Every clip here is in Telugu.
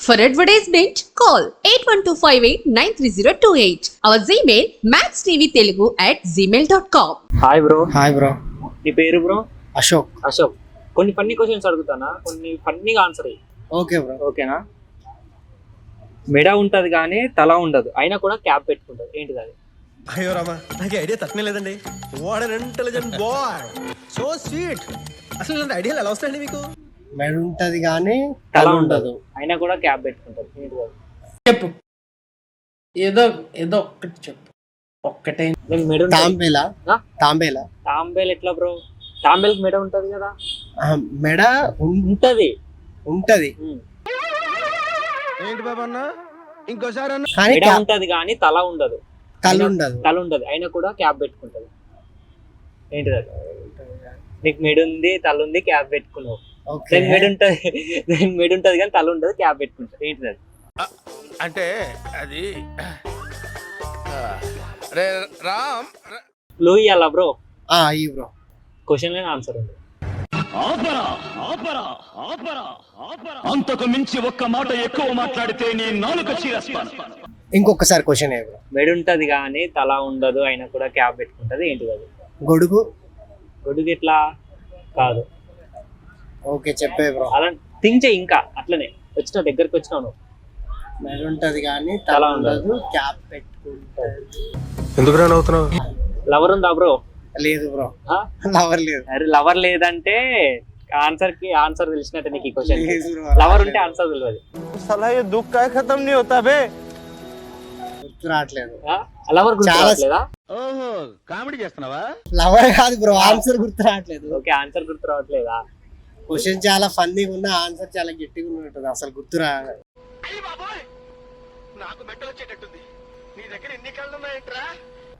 For advertisement, call 8125893028. Our Gmail maxtvtelugu@gmail.com. Hi bro. Hi bro. నీ పేరు బ్రో? అశోక్. అశోక్. కొన్ని ఫన్నీ క్వశ్చన్స్ అడుగుతానా, కొన్ని ఫన్నీగా ఆన్సర్ అయ్యి. Okay bro. ఓకేనా? మెడ ఉంటది కానీ తల ఉండదు, అయినా కూడా క్యాప్ పెట్టుకుంటది, ఏంటిది అది? అయ్యో రామా, నాకు ఐడియా తక్కువ లేదండి. What an intelligent boy, so sweet. అసలు ఇలాంటి ఐడియాలు ఎలా వస్తాయండి మీకు? మెడ ఉంటది కానీ తల ఉండదు, అయినా కూడా క్యాప్ పెట్టుకుంటది, ఏంటిది అది? చెప్పు, ఏదో ఏదో ఒక్కటి చెప్పు. ఒక్కటే. నేను మెడ ఉంటది. తాంబేలా. ఆ? తాంబేలా. తాంబేలు ఎట్లా బ్రో? తాంబేలుకి మెడ ఉంటది కదా. మెడ ఉంటది. ఉంటది ఏంటి బాబా అన్న, ఇంకోసారి అన్న. కానీ మెడ ఉంటది కానీ తల ఉండదు. తల ఉండదు. తల ఉండదు, అయినా కూడా క్యాప్ పెట్టుకుంటది, ఏంటిది అది? నీకు మెడ ఉంది, తల ఉంది, క్యాప్ పెట్టుకున్నావు. ఓకే. దాని మెడ ఉంటది కానీ తల ఉండదు, క్యాప్ పెట్టుకుంటది, ఏంటిది అది? అంటే అది రామ్. క్లూ ఇయ్యాలా బ్రో? ఈ బ్రో. క్వశ్చన్ లేని ఆన్సర్ ఉంది. అంతకు మించి ఒక్క మాట ఎక్కువ మాట్లాడితే నీ నాలుక చీరేస్తాను. ఇంకొకసారి క్వశ్చన్ ఏ బ్రో. మెడ ఉంటది కానీ తల ఉండదు, అయినా కూడా క్యాప్ పెట్టుకుంటది, ఏంటిది అది? గొడుగు. గొడుగు ఎట్లా కాదు. ఓకే చెప్పే బ్రో. అలా థింక్ చేయి, ఇంకా అట్లనే వచ్చిన దగ్గరికి వచ్చినావు నువ్వు. మెడ ఉంటది కానీ తల తల ఉండదు. ఉండదు, క్యాప్ పెట్టుకుంటది. ఎందుకు రాను అవుతున్నావు? లవర్ ఉందా బ్రో? లేదు బ్రో, ఆ? లవర్ లేదు. అరే లవర్ లేదంటే ఆన్సర్ తెలిసినట్టే నీకు ఈ క్వశ్చన్. లేదు bro. లవర్ ఉంటే ఆన్సర్ తెలియదు. సలా ఏ దుఃఖ ఖతం నీ హోతా బే. గుర్తు రావట్లేదు. లవర్ గుర్తు లేదా? ఓహో, కామెడీ చేస్తున్నావా? లవర్ కాదు బ్రో, ఆన్సర్ గుర్తు రావట్లేదు. ఓకే, ఆన్సర్ గుర్తు రావట్లేదా? క్వశ్చన్ చాలా ఫన్నీగా ఉన్న, ఆన్సర్ చాలా గట్టిగా ఉన్నట్టు, అసలు గుర్తు రా. నాకు మెట్టలు వచ్చేటట్టుంది. నీ దగ్గర ఎన్ని కళ్ళు ఉన్నాయంట్రా?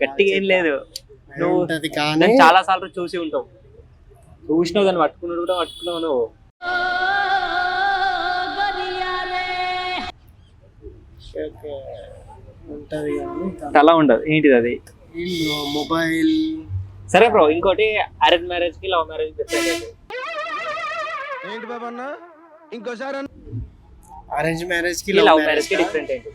గట్టిగా ఏం లేదు. మెడ ఉంటది కానీ నేను చాలా సార్లు చూసి ఉంటావు, చూసినావు, దాన్ని పట్టుకున్నాడు కూడా పట్టుకున్నావు నువ్వు. ఓకే. ఉంటది కానీ తల ఉండదు, ఏంటిది అది? మొబైల్. సరే బ్రో, ఇంకోటి అరేంజ్ మ్యారేజ్ కి లవ్ మ్యారేజ్ డిఫరెంట్. ఏంటి బాబా అన్న, ఇంకోసారి అన్న. అరేంజ్ మ్యారేజ్ కి లవ్ మ్యారేజ్ కి డిఫరెంట్ ఏంటి?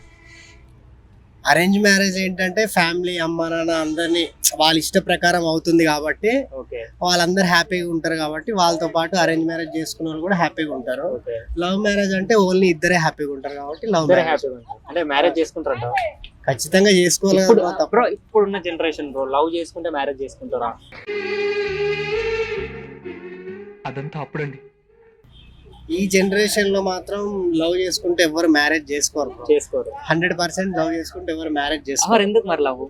అరేంజ్ మ్యారేజ్ ఏంటంటే ఫ్యామిలీ అమ్మ నాన్న అందరినీ వాళ్ళ ఇష్ట ప్రకారం అవుతుంది కాబట్టి ఓకే వాళ్ళందరూ హ్యాపీగా ఉంటారు కాబట్టి వాళ్ళతో పాటు అరేంజ్ మ్యారేజ్ చేసుకున్న వాళ్ళు కూడా హ్యాపీగా ఉంటారు. ఓకే. లవ్ మ్యారేజ్ అంటే ఓన్లీ ఇద్దరే హ్యాపీగా ఉంటారు కాబట్టి లవ్ మ్యారేజ్. హ్యాపీగా ఉంటారు అంటే మ్యారేజ్ చేసుకుంటారంట. ఖచ్చితంగా చేసుకోవాలి ఇప్పుడు కదా తప్ప. బ్రో, ఇప్పుడున్న జనరేషన్ బ్రో, లవ్ చేసుకుంటే మ్యారేజ్ చేసుకుంటారా? అదంతా అప్పుడండి. ఈ జనరేషన్ లో మాత్రం లవ్ చేసుకుంటే ఎవరు మ్యారేజ్ చేసుకోరు. చేసుకోరు. 100% లవ్ చేసుకుంటే ఎవరు మ్యారేజ్ ఎవరు చేసుకోరు. ఎందుకు మరి లవ్?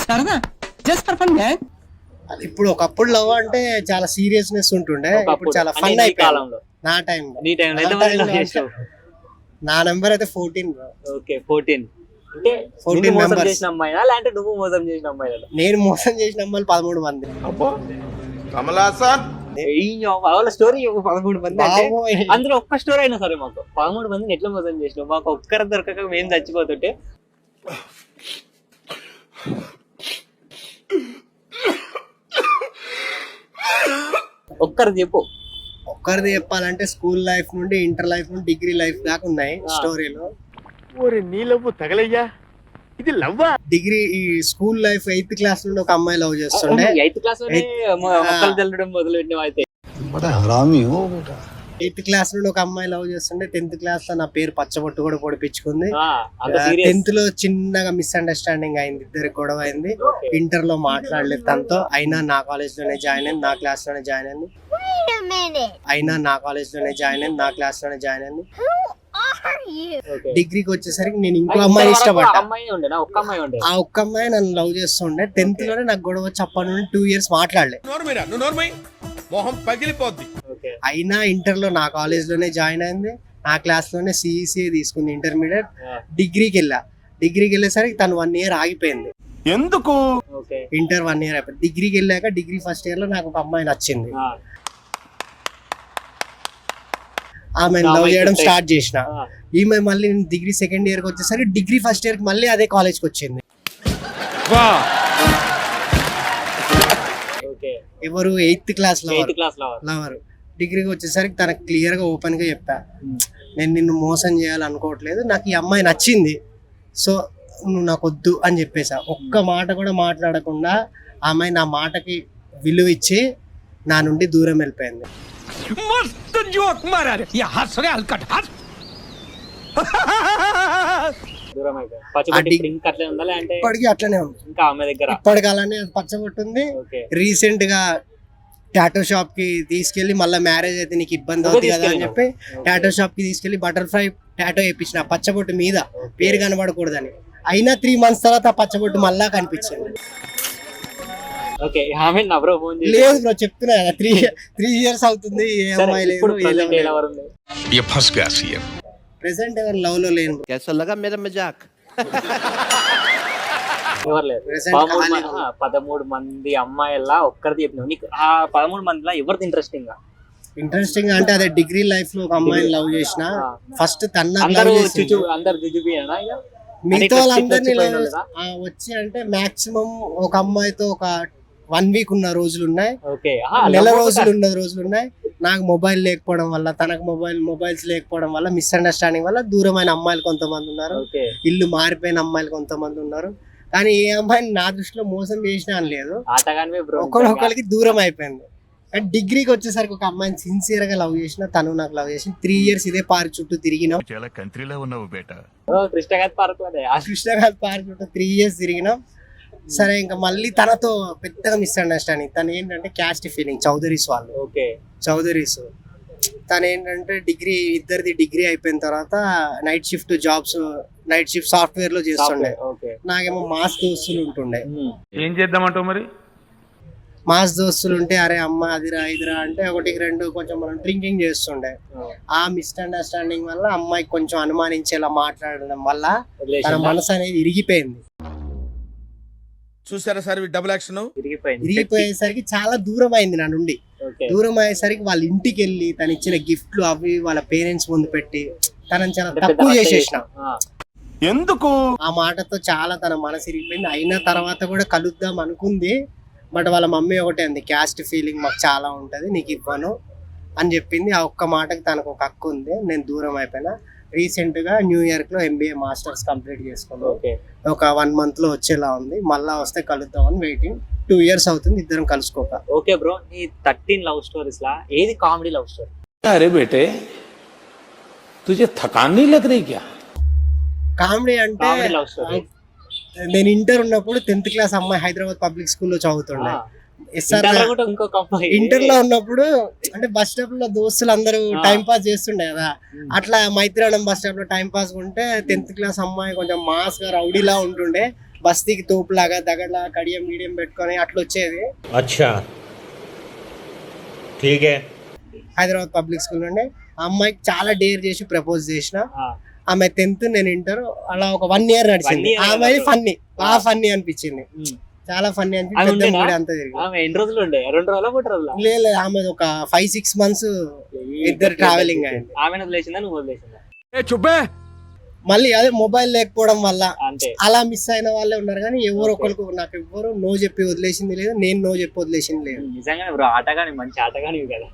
సరదా, జస్ట్ ఫర్ ఫన్ మ్యాన్. ఇప్పుడు ఒకప్పుడు లవ్ అంటే చాలా సీరియస్నెస్ ఉంటుండే, ఇప్పుడు ఒకప్పుడు చాలా అంటే ఫన్ నీ అయిపోయింది. కాలంలో, నా టైంలో నీ టైంలో ఎంతమంది లవ్ చేసావు? నా నెంబర్ అయితే 14 బ్రో. ఓకే, 14. అంటే 14 నువ్వు మోసం members. చేసిన అమ్మాయినా లేదంటే నువ్వు మోసం చేసిన అమ్మాయినా? నేను మోసం చేసిన అమ్మాయిలు 13 మంది. అబ్బో కమలాసన్. వాళ్ళ స్టోరీ 13 మంది అంటే బాబోయ్. అందులో ఒక్క స్టోరీ అయినా సరే మాకు 13 మందిని ఎట్లా మోసం చేసినావు? మాకు ఒక్కరు దొరకక మేము చచ్చిపోతుంటే. ఒక్కరు చెప్పు. ఒక్కరిది చెప్పాలంటే స్కూల్ లైఫ్ నుండి ఇంటర్ లైఫ్ నుండి డిగ్రీ లైఫ్ దాకా ఉన్నాయి స్టోరీలో. ఓరి నీ లవ్వు తగలయ్యా, ఇది లవ్వా? డిగ్రీ ఈ స్కూల్ లైఫ్ 8th క్లాస్ నుండి ఒక అమ్మాయి లవ్ చేస్తుండే. 8th క్లాస్ లోనే మొక్కలు చల్లడం మొదలు పెట్టినావు అయితే. 8th క్లాస్ నుండి ఒక అమ్మాయి లవ్ చేస్తుండే. 10th క్లాస్ లో నా పేరు పచ్చబొట్టు కూడా పొడిపించుకుంది. అంత సీరియస్. 10th లో చిన్నగా మిస్అండర్స్టాండింగ్ అయింది, ఇద్దరికి గొడవ అయింది. ఇంటర్ లో మాట్లాడలేదు తనతో, అయినా నా కాలేజ్ లోనే జాయిన్ అయింది, నా క్లాస్ లోనే జాయిన్ అయింది. అయినా నా కాలేజ్ లోనే జాయిన్ అయింది, నా క్లాస్ లోనే జాయిన్ అయింది. డిగ్రీకి వచ్చేసరికి నేను ఇంకో అమ్మాయిని ఇష్టపడ్డా. ఒక్క అమ్మాయి ఉండే. ఆ ఒక్క అమ్మాయి నన్ను లవ్ చేస్తుండే. 10th లోనే నాకు గొడవ వచ్చి అప్పటి నుండి 2 years మాట్లాడలే. మొహం పగిలిపోద్ది. అయినా ఇంటర్ లో నా కాలేజ్ లోనే జాయిన్ అయింది, నా క్లాస్ లోనే సిఈసి తీసుకుంది ఇంటర్మీడియట్. డిగ్రీకి వెళ్ళేసరికి తను 1 year ఆగిపోయింది. ఎందుకు? ఇంటర్ 1 year అయిపోయింది. డిగ్రీకి వెళ్ళాక డిగ్రీ ఫస్ట్ ఇయర్ లో నాకు ఒక అమ్మాయి నచ్చింది. ఆమె లవ్ చేయడం స్టార్ట్ చేసిన. ఈమె మళ్ళీ నేను డిగ్రీ సెకండ్ ఇయర్ కి వచ్చేసరికి డిగ్రీ ఫస్ట్ ఇయర్ కి మళ్ళీ అదే కాలేజ్ కి వచ్చింది. ఎవరు 8th క్లాస్ లవర్. డిగ్రీకి వచ్చేసరికి తనకు క్లియర్గా ఓపెన్గా చెప్పా, నేను నిన్ను మోసం చేయాలనుకోవట్లేదు, నాకు ఈ అమ్మాయి నచ్చింది, సో నువ్వు నాకు వద్దు అని చెప్పేసా. ఒక్క మాట కూడా మాట్లాడకుండా ఆ అమ్మాయి నా మాటకి విలువ ఇచ్చి నా నుండి దూరం వెళ్ళిపోయింది. मस्त जोक मारा रे या हंस रे हलकट हंस దూరం అయిపోయింది. పచ్చబొట్టు ఇప్పుడు ఇంకా అట్లే ఉందా అంటే ఇప్పటికీ అట్లనే ఉంది, ఇంకా ఆమె దగ్గర? ఇప్పటికి అలానే అది పచ్చబొట్టుంది. ఓకే. రీసెంట్ గా టాటో షాప్ కి తీసుకెళ్లి మళ్ళీ మ్యారేజ్ అయితే నీకు ఇబ్బంది అవుతుంది కదా అని చెప్పి టాటో షాప్ కి తీసుకెళ్లి బటర్ఫ్లై టాటో వేయించిన పచ్చబొట్టు మీద, పేరు కనబడకూడదని. అయినా 3 months తర్వాత ఆ పచ్చబొట్టు మళ్ళా కనిపించింది. ఓకే. ఆమె నా బ్రో ఫోన్ చేసి లేదు బ్రో, చెప్తున్నా కదా, 3 years అవుతుంది, ఏ అమ్మాయి లేదు, ఇప్పుడు present ఎలా ఉంది? ये फंस गया सीएम ప్రెసెంట్ ఎవరు లవ్ లో లేను. कैसा लगा मेरा मजाक? ఎవరు లేదు. Present 13 మంది అమ్మాయిలా ఒక్కరిది చెప్పినావు. నీకు ఆ 13 మందిలో ఎవరిది ఇంట్రెస్టింగ్ అంటే అదే డిగ్రీ లైఫ్ లో ఒక అమ్మాయిని లవ్ చేసిన. ఫస్ట్ తన అందరూ జుజుబియేనా ఇక? మిగతా వాళ్ళందరినీ వచ్చి పోయిన వాళ్ళదా? వచ్చి అంటే మాక్సిమం ఒక అమ్మాయితో ఒక 1 week ఉన్న రోజులు ఉన్నాయి, ఓకే. నెల రోజులు ఉన్న రోజులు ఉన్నాయి. నాకు మొబైల్ లేకపోవడం వల్ల, తనకు మొబైల్స్ లేకపోవడం వల్ల, మిస్అండర్స్టాండింగ్ వల్ల దూరమైన అమ్మాయిలు కొంతమంది ఉన్నారు, ఓకే. ఇల్లు మారిపోయిన అమ్మాయిలు కొంతమంది ఉన్నారు. కానీ ఏ అమ్మాయిని నా దృష్టిలో మోసం చేసినా అని లేదు, ఆటగానివే బ్రో. ఒకరికి దూరం అయిపోయింది. కానీ డిగ్రీకి వచ్చేసరికి ఒక అమ్మాయిని సిన్సియర్ గా లవ్ చేసిన, తను నాకు లవ్ చేసిన. 3 years ఇదే పార్క్ చుట్టూ తిరిగినాం. చాలా కంట్రీలో ఉన్నావు బేటా. కృష్ణగారి పార్క్ లోనే కృష్ణగారి పార్క్ చుట్టూ 3 years తిరిగినాం. సరే ఇంకా మళ్ళీ తనతో పెద్దగా మిస్అండర్స్టాండింగ్. తను ఏంటంటే క్యాస్ట్ ఫీలింగ్, చౌదరీస్ వాళ్ళు, ఓకే. చౌదరీస్. తను ఏంటంటే ఇద్దరిది డిగ్రీ అయిపోయిన తర్వాత నైట్ షిఫ్ట్ సాఫ్ట్వేర్ లో చేస్తుండే. ఓకే. నాకేమో మాస్ దోస్తులు ఉంటుండే. ఏం చేద్దామంటావు మరి? మాస్ దోస్తులు ఉంటే అరే అమ్మ అదిరా ఇదిరా అంటే 1-2 కొంచెం మనం డ్రింకింగ్ చేస్తుండే. ఆ మిస్అండర్స్టాండింగ్ వల్ల అమ్మాయి కొంచెం అనుమానించేలా మాట్లాడడం వల్ల తన మనసు అనేది ఇరిగిపోయింది. చూసారా సార్ డబుల్ యాక్షన్? ఇరిగిపోయేసరికి చాలా దూరం అయింది నా నుండి. దూరం అయ్యేసరికి వాళ్ళ ఇంటికి వెళ్ళి తను ఇచ్చిన గిఫ్ట్లు అవి వాళ్ళ పేరెంట్స్ ముందు పెట్టి తనని చాలా తక్కువ చేసేసిన. ఎందుకు? ఆ మాటతో చాలా తన మనసు ఇరిగిపోయింది. అయిన తర్వాత కూడా కలుద్దాం అనుకుంది, బట్ వాళ్ళ మమ్మీ ఒకటే అంది, క్యాస్ట్ ఫీలింగ్ మాకు చాలా ఉంటది, నీకు ఇవ్వను అని చెప్పింది. ఆ ఒక్క మాటకి తనకు ఒక హక్కు ఉంది. నేను దూరం అయిపోయినా. రీసెంట్ గా న్యూ ఇయర్ లో MBA మాస్టర్స్ కంప్లీట్ చేసుకున్నాం. ఒక 1 month లో వచ్చేలా ఉంది. మళ్ళా వస్తే కలుద్దామని వెయిటింగ్. 2 years అవుతుంది ఇద్దరం కలుసుకోక. ఓకే బ్రో, ఈ 13 లవ్ స్టోరీస్ లా ఏది కామెడీ లవ్ స్టోరీ? अरे बेटे तुझे थकान नहीं लग रही क्या? కామెడీ అంటే కామెడీ లవ్ స్టోరీ. నేను ఇంటర్ ఉన్నప్పుడు 10th క్లాస్ అమ్మాయి హైదరాబాద్ పబ్లిక్ స్కూల్లో చదువుతుండే. ఇంటర్ లో ఉన్నప్పుడు అంటే బస్ స్టాప్ లో దోస్తులు అందరూ టైం పాస్ చేస్తుండే కదా, అట్లా మైత్రానం బస్ స్టాప్ లో టైం పాస్ ఉంటే 10th క్లాస్ అమ్మాయి కొంచెం మాస్ గా రౌడీలా ఉంటుండే. బస్తీకి తోపులాగా దగడ్లా కడియం మీడియం పెట్టుకొని అట్లా వచ్చేది. अच्छा ठीक है. హైదరాబాద్ పబ్లిక్ స్కూల్ నుండి ఆ అమ్మాయికి చాలా డేర్ చేసి ప్రపోజ్ చేసిన. ఆమె 10th నేను ఇంటర్. అలా ఒక 1 year నడిచింది. ఆ అమ్మాయి ఫన్నీ, బాగా ఫన్నీ అనిపించింది, చాలా ఫన్నీ అనిపించింది. అంతా లేదు, ఆమె ఒక 5-6 months ఇద్దరు ట్రావెలింగ్ అయింది. మళ్ళీ అదే మొబైల్ లేకపోవడం వల్ల అలా మిస్ అయిన వాళ్ళే ఉన్నారు. కానీ ఎవరు ఒకరికి నాకు ఎవ్వరు నో చెప్పి వదిలేసింది లేదు, నేను నో చెప్పి వదిలేసింది లేదు. నిజంగానే బ్రో, ఆటగాని మంచి ఆటగాని కదా.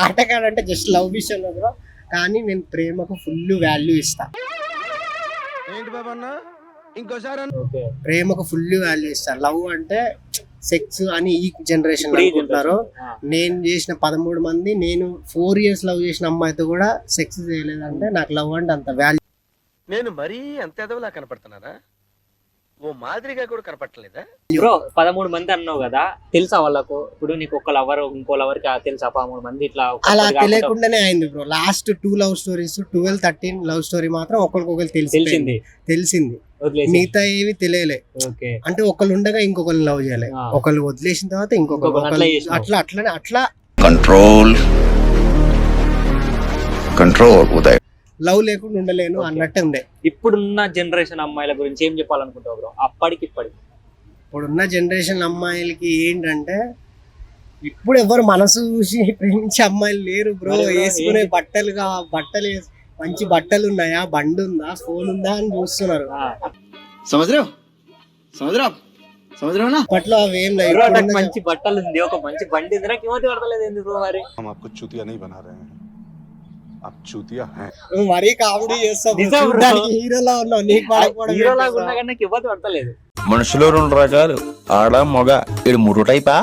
ఆటగాడంటే జస్ట్ లవ్ విషయంలో బ్రో, కానీ నేను ప్రేమకు ఫుల్ వాల్యూ ఇస్తా. ఏంటి బాబన్న ఇంకోసారి? ప్రేమకు ఫుల్ వాల్యూ ఇస్తా. లవ్ అంటే సెక్స్ అని ఈ జనరేషన్ అనుకుంటున్నారు. నేను చేసిన 13 మంది, నేను 4 years లవ్ చేసిన అమ్మాయితో కూడా సెక్స్ చేయలేదంటే నాకు లవ్ అంటే అంత వాల్యూ. నేను మరీ అంత ఎదవలా కనపడుతున్నానా? ఓ మాదిరిగా కూడా కనపడలేదా? బ్రో 13 మంది అన్నావు కదా, తెలుసా వాళ్ళకు? ఇప్పుడు నీకు ఒక లవర్ ఇంకో లవర్ కి తెలుసా 13 మంది ఇట్లా? అలా తెలియకుండానే అయింది bro. Last 2 love stories 12-13 love story మాత్రం ఒకరికొకరు తెలిసింది. మిగతా ఏవి తెలియలే. అంటే ఒకళ్ళు ఉండగా ఇంకొకరిని లవ్ చేయాలి, ఒకళ్ళు వదిలేసిన తర్వాత ఇంకొకరు, అట్లా కంట్రోల్ ఉదయ్ లవ్ లేకుండా ఉండలేను అన్నట్టే ఉండే. ఇప్పుడున్న జనరేషన్ అమ్మాయిల గురించి ఏం చెప్పాలనుకుంటావు బ్రో? అప్పటికి ఇప్పుడున్న జనరేషన్ అమ్మాయిలకి ఏంటంటే, ఇప్పుడు ఎవరు మనసు చూసి ప్రేమించే అమ్మాయిలు లేరు బ్రో. వేసుకునే బట్టలు మంచి బట్టలు ఉన్నాయా, బండి ఉందా, ఫోన్ ఉందా అని చూస్తున్నారు. అప్పట్లో అవి ఏం లేవు బ్రో నాకు ఇప్పుడున్న మంచి బట్టలు ఉంది, ఒక మంచి బండి ఉంది, నాకు ఏమవుతుంది పడతలేదు ఎందుకు బ్రో మరి? हम आपको चूतिया नहीं बना रहे हैं, आप चूतिया हैं। నువ్వు మరీ కామెడీ చేస్తావు నిజం bro. చూడ్డానికి హీరోలా ఉన్నావు నీకు పడకపోవడం హీరో లాగా ఏంటి ఉన్నా bro? కానీ నాకు ఇవ్వదు పడతలేదు. మనుషులో రెండు రకాలు ఆడ మగ ఇది మూడు టైపా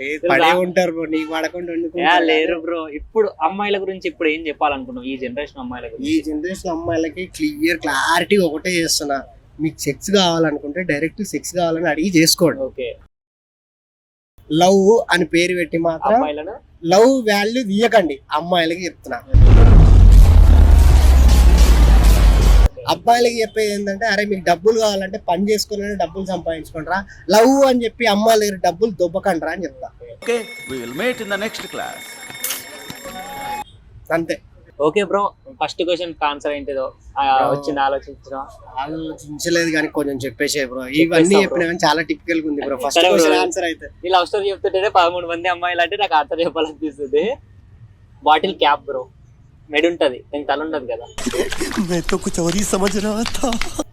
ఏ పడే ఉంటారు బ్రో నీకు పడకుండా యా, వండుకుంటారు. లేరు బ్రో. ఇప్పుడు అమ్మాయిల గురించి ఇప్పుడు ఏం చెప్పాలనుకున్నావు ఈ జనరేషన్ అమ్మాయిల ఈ గురించి? జనరేషన్ అమ్మాయిలకి క్లారిటీ ఒకటే చేస్తున్నా, మీకు సెక్స్ కావాలనుకుంటే డైరెక్ట్ సెక్స్ కావాలని అడిగి చేసుకోండి. ఓకే, లవ్ అని పేరు పెట్టి మాత్రం అమ్మాయిలను లవ్ వాల్యూ తీయకండి అమ్మాయిలకి చెప్తున్నా. అబ్బాయిలకి చెప్పేది ఏంటంటే అరే మీకు డబ్బులు కావాలంటే పని చేసుకుని డబ్బులు సంపాదించుకుంటారా, లవ్ అని చెప్పి అమ్మాయిల దగ్గర డబ్బులు దొబ్బకంటారా అని చెప్తా. Okay we will meet in the next class. అంతే. Okay bro, first question answer ఏంటిదో వచ్చింది ఆలోచించిన. ఆలోచించలేదు కానీ కొంచెం చెప్పేసే బ్రో, ఇవన్నీ చెప్పేస్తా చెప్పినా కానీ చాలా టిపికల్ గా ఉంది బ్రో. ఫస్ట్ సరే bro. క్వశ్చన్ ఆన్సర్ అయితే నీ లవ్ స్టోరీ చెప్తుంటేనే 13 మంది అమ్మాయిలు అంటే నాకు ఆన్సర్ చెప్పాలనిపిస్తుంది. బాటిల్ క్యాప్ బ్రో, మెడ ఉంటది, దానికి తల ఉండదు కదా,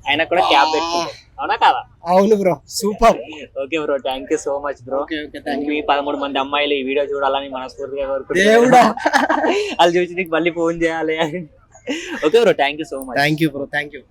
అయినా కూడా క్యాప్ పెట్టుకుంటాం, అవునా కదా? అవును bro, super. Okay bro, thank you so much bro. Okay okay thank మీ 13 మంది అమ్మాయిలు ఈ వీడియో చూడాలని మనస్ఫూర్తిగా కోరుకుంటున్నాను. దేవుడా. వాళ్ళు చూసి నీకు మళ్ళీ ఫోన్ చేయాలి. Okay bro, thank you so much. Thank you bro, thank you.